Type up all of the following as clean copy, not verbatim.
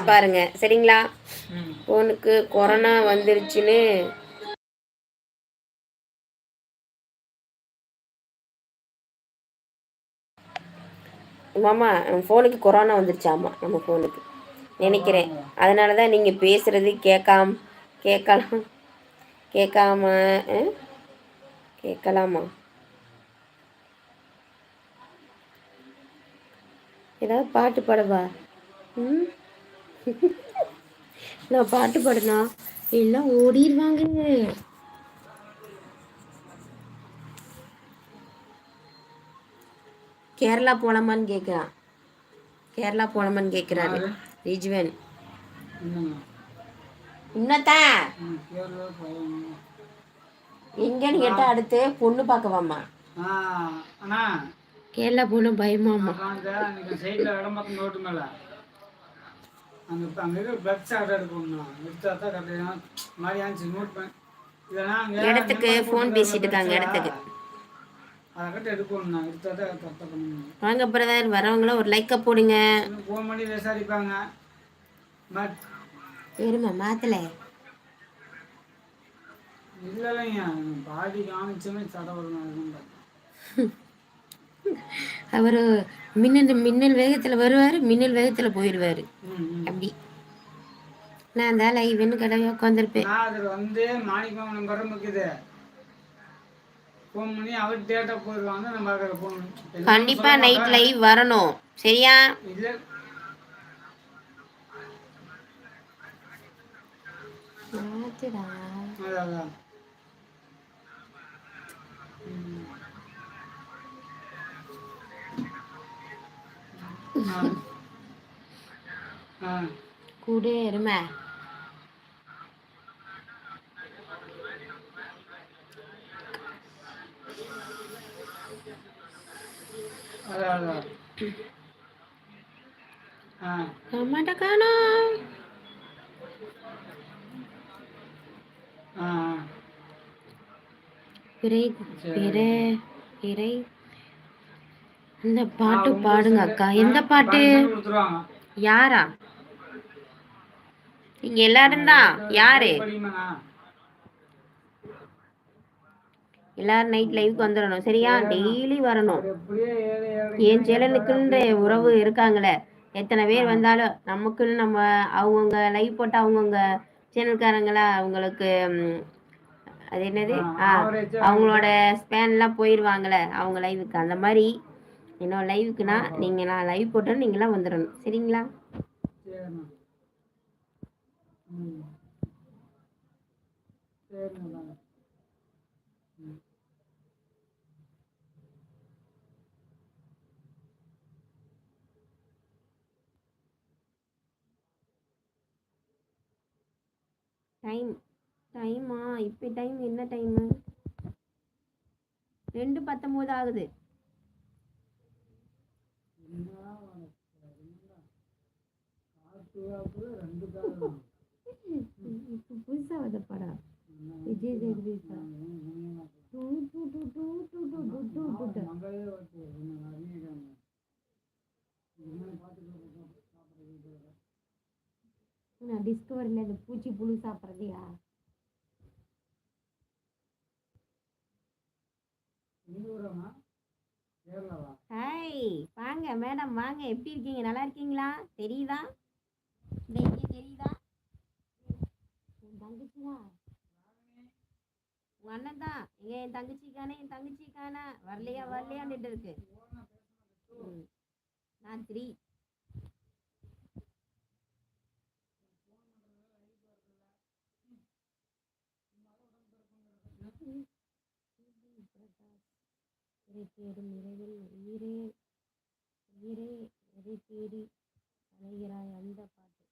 பாருங்க சரிங்களா. ஃபோனுக்கு கொரோனா வந்துருச்சுன்னு மாமா ஃபோனுக்கு கொரோனா வந்துருச்சாமா நம்ம ஃபோனுக்கு நினைக்கிறேன். அதனால தான் நீங்கள் பேசுகிறது கேட்காம கேட்கலாமா. ஏதாவது பாட்டு பாடவா? நான் பாட்டு பாடுனா எல்லாம் ஓடிடுவாங்க. கேரளா போலாமான்னு கேட்குறாரு ரிஜ்வன். இன்னத்தான் எங்கன்னு கேட்டா அடுத்து பொண்ணு பார்க்கவாமா. கேரளா போன பயமாமா. இடத்துக்கு ஃபோன் பேசிட்டு இருக்காங்க. இடத்துக்கு வாங்க பிரதர், வரவங்கள ஒரு லைக்க போடுங்க. பெருமை மாத்தல அவரு மின்னல் வேகத்துல வருவாரு, மின்னல் வேகத்துல போயிடுவாரு. அப்படி நான் தான் லைவ்னு கடை உட்காந்துருப்பேன். கண்டிப்பா நைட் லைவ் வரணும் சரியா. கூட இருமை இந்த பாட்டு பாடுங்க அக்கா. எந்த பாட்டு? யாரா? இங்க எல்லாரும் தான். யாரு? எல்லாரும் நைட் லைவுக்கு வந்துடணும் சரியா. டெய்லி வரணும். என் சேனலுக்குன்ற உறவு இருக்காங்களே, எத்தனை பேர் வந்தாலும் நமக்குன்னு நம்ம அவங்கவுங்க லைவ் போட்டால் அவங்கவுங்க சேனல்காரங்களா அவங்களுக்கு அது என்னது அவங்களோட ஸ்பேன்லாம் போயிடுவாங்களே அவங்க லைவுக்கு. அந்த மாதிரி என்னோட லைவுக்குன்னா நீங்கள் நான் லைவ் போட்டோன்னு நீங்களாம் வந்துடணும் சரிங்களா. டைமா இப்போ டைம் என்ன டைமு? 2:19 ஆகுது. புதுசா வந்த படம் விஜய் சேதுபதி. டிஸ்கவரியில் இந்த பூச்சி புழு சாப்பிட்றதையா? ஹாய் வாங்க மேடம், வாங்க. எப்படி இருக்கீங்க? நல்லா இருக்கீங்களா? தெரியுதா? தெரியுதா? என் தங்கச்சியா? உங்க அண்ணன் தான். என் தங்கச்சிக்கான வரலையான்னுட்டு இருக்கு. நான் 3. தேடும் இரவில் உயிரே எதை தேடி அலைகிறாய். அந்த பாட்டு.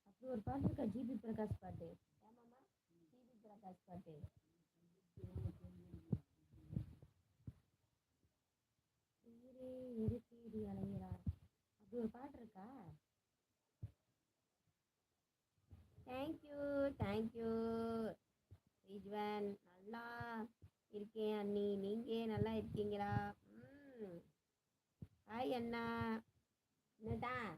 அப்படி ஒரு பாட்டு இருக்கா, ஜிபி பிரகாஷ் பாட்டு. ஏமாமா ஜிபி பிரகாஷ் பாட்டு. உயிரே எதை தேடி அலைகிறாய், அப்படி ஒரு பாட்டு இருக்கா? தேங்க்யூ ரிஜ்வான். நல்லா இருக்கேன் அண்ணி, நீங்க நல்லா இருக்கீங்களா? ஹாய் அண்ணா. என்னதான்